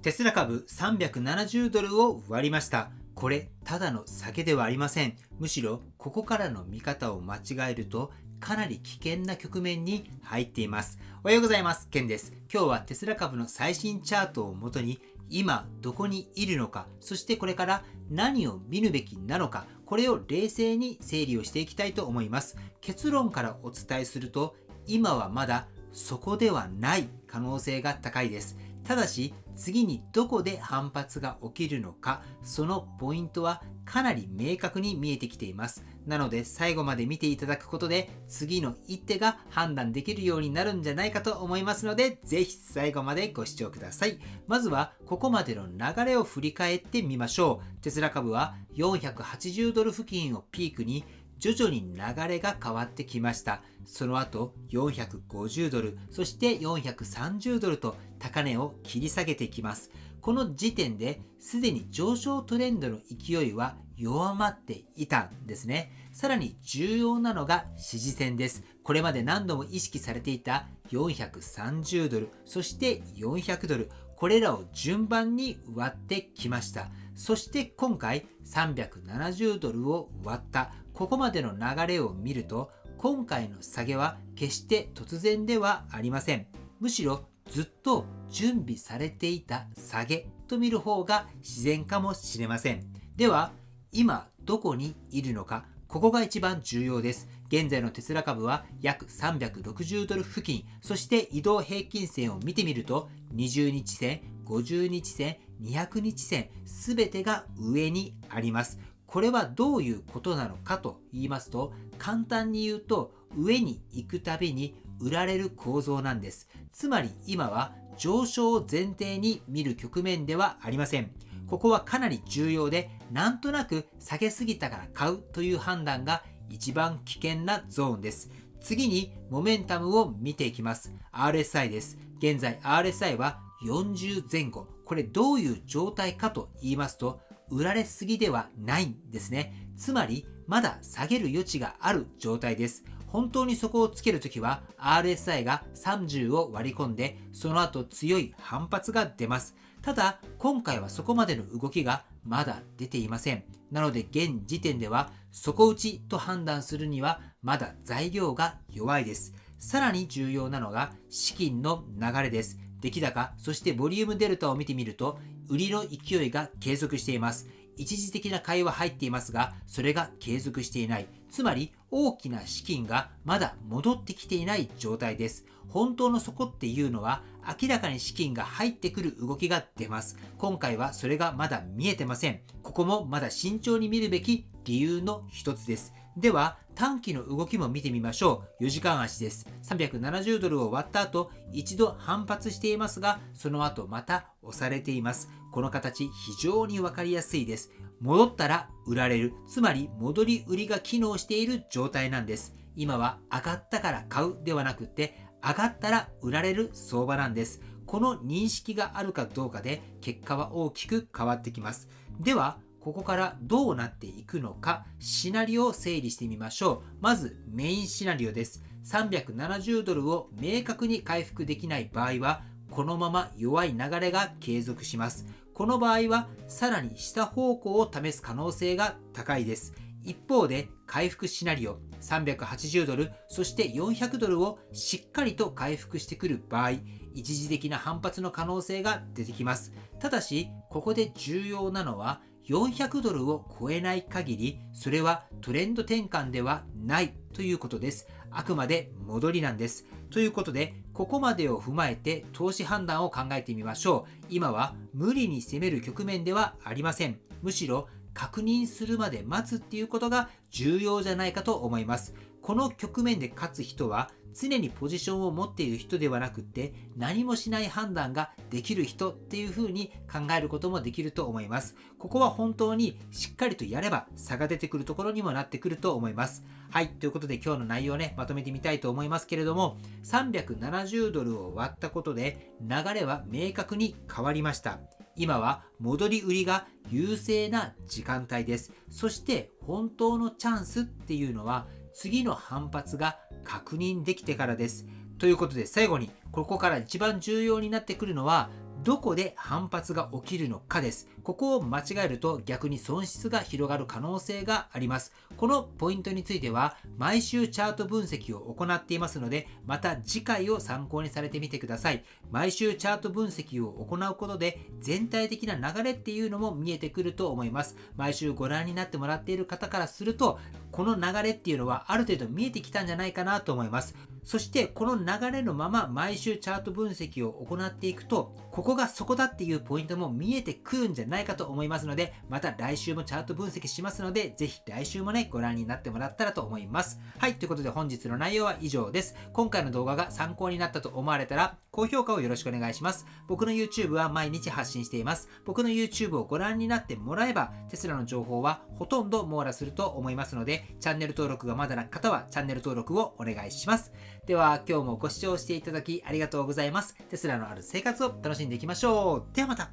テスラ株370ドルを割りました。これ、ただの下げではありません。むしろ、ここからの見方を間違えると、かなり危険な局面に入っています。おはようございます。ケンです。今日はテスラ株の最新チャートをもとに、今どこにいるのか、そしてこれから何を見るべきなのか、これを冷静に整理をしていきたいと思います。結論からお伝えすると、今はまだそこではない可能性が高いです。ただし、次にどこで反発が起きるのか、そのポイントはかなり明確に見えてきています。なので最後まで見ていただくことで、次の一手が判断できるようになるんじゃないかと思いますので、ぜひ最後までご視聴ください。まずはここまでの流れを振り返ってみましょう。テスラ株は480ドル付近をピークに徐々に流れが変わってきました。その後450ドル、そして430ドルと高値を切り下げてきます。この時点ですでに上昇トレンドの勢いは弱まっていたんですね。さらに重要なのが支持線です。これまで何度も意識されていた430ドル、そして400ドル、これらを順番に割ってきました。そして今回370ドルを割ったここまでの流れを見ると、今回の下げは決して突然ではありません。むしろずっと準備されていた下げと見る方が自然かもしれません。では、今どこにいるのか、ここが一番重要です。現在のテスラ株は約360ドル付近、そして移動平均線を見てみると、20日線、50日線、200日線、すべてが上にあります。これはどういうことなのかと言いますと、簡単に言うと上に行くたびに売られる構造なんです。つまり今は上昇を前提に見る局面ではありません。ここはかなり重要で、なんとなく下げすぎたから買うという判断が一番危険なゾーンです。次にモメンタムを見ていきます。RSI です。現在 RSI は40前後。これどういう状態かと言いますと、売られすぎではないんですね。つまりまだ下げる余地がある状態です。本当にそこをつけるときは RSI が30を割り込んで、その後強い反発が出ます。ただ今回はそこまでの動きがまだ出ていません。なので現時点では底打ちと判断するにはまだ材料が弱いです。さらに重要なのが資金の流れです。出来高、そしてボリュームデルタを見てみると、売りの勢いが継続しています。一時的な買いは入っていますが、それが継続していない。つまり大きな資金がまだ戻ってきていない状態です。本当の底っていうのは、明らかに資金が入ってくる動きが出ます。今回はそれがまだ見えてません。ここもまだ慎重に見るべき理由の一つです。では短期の動きも見てみましょう。4時間足です。370ドルを割った後、一度反発していますが、その後また押されています。この形非常にわかりやすいです。戻ったら売られる、つまり戻り売りが機能している状態なんです。今は上がったから買うではなくて、上がったら売られる相場なんです。この認識があるかどうかで結果は大きく変わってきます。ではここからどうなっていくのか、シナリオを整理してみましょう。まずメインシナリオです。370ドルを明確に回復できない場合は、このまま弱い流れが継続します。この場合はさらに下方向を試す可能性が高いです。一方で回復シナリオ、380ドル、そして400ドルをしっかりと回復してくる場合、一時的な反発の可能性が出てきます。ただし、ここで重要なのは、400ドルを超えない限り、それはトレンド転換ではないということです。あくまで戻りなんです。ということで、ここまでを踏まえて投資判断を考えてみましょう。今は無理に攻める局面ではありません。むしろ確認するまで待つっていうことが重要じゃないかと思います。この局面で勝つ人は常にポジションを持っている人ではなくって、何もしない判断ができる人っていう風に考えることもできると思います。ここは本当にしっかりとやれば差が出てくるところにもなってくると思います。はい、ということで今日の内容をまとめてみたいと思いますけれども、370ドルを割ったことで流れは明確に変わりました。今は戻り売りが優勢な時間帯です。そして本当のチャンスっていうのは次の反発が確認できてからです。ということで最後にここから一番重要になってくるのは、どこで反発が起きるのかです。ここを間違えると逆に損失が広がる可能性があります。このポイントについては毎週チャート分析を行っていますので、また次回を参考にされてみてください。毎週チャート分析を行うことで全体的な流れっていうのも見えてくると思います。毎週ご覧になってもらっている方からすると、この流れっていうのはある程度見えてきたんじゃないかなと思います。そしてこの流れのまま毎週チャート分析を行っていくと、ここがそこだっていうポイントも見えてくるんじゃないかと思いますので、また来週もチャート分析しますので、ぜひ来週もね、ご覧になってもらったらと思います。はい、ということで本日の内容は以上です。今回の動画が参考になったと思われたら、高評価をよろしくお願いします。僕の YouTube は毎日発信しています。僕の YouTube をご覧になってもらえば、テスラの情報はほとんど網羅すると思いますので、チャンネル登録がまだの方はチャンネル登録をお願いします。では今日もご視聴していただきありがとうございます。テスラのある生活を楽しんでいきましょう。ではまた。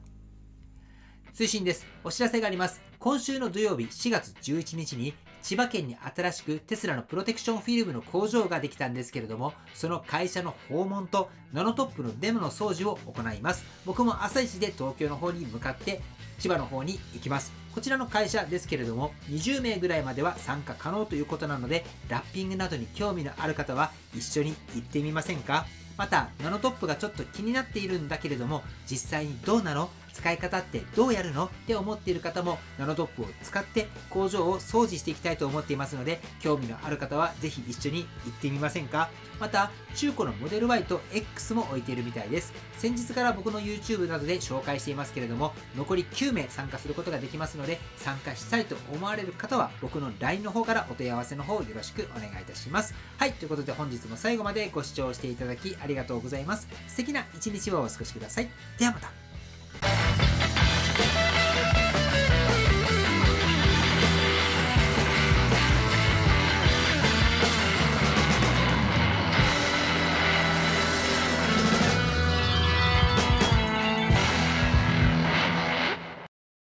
推進です。お知らせがあります。今週の土曜日4月11日に千葉県に新しくテスラのプロテクションフィルムの工場ができたんですけれども、その会社の訪問とナノトップのデモの掃除を行います。僕も朝一で東京の方に向かって千葉の方に行きます。こちらの会社ですけれども、20名ぐらいまでは参加可能ということなので、ラッピングなどに興味のある方は一緒に行ってみませんか？また、ナノトップがちょっと気になっているんだけれども、実際にどうなの？使い方ってどうやるの？って思っている方も、ナノトップを使って工場を掃除していきたいと思っていますので、興味のある方はぜひ一緒に行ってみませんか？また、中古のモデル Y と X も置いているみたいです。先日から僕の YouTube などで紹介していますけれども、残り9名参加することができますので、参加したいと思われる方は、僕の LINE の方からお問い合わせの方よろしくお願いいたします。はい、ということで本日も最後までご視聴していただきありがとうございます。素敵な一日をお過ごしください。ではまた。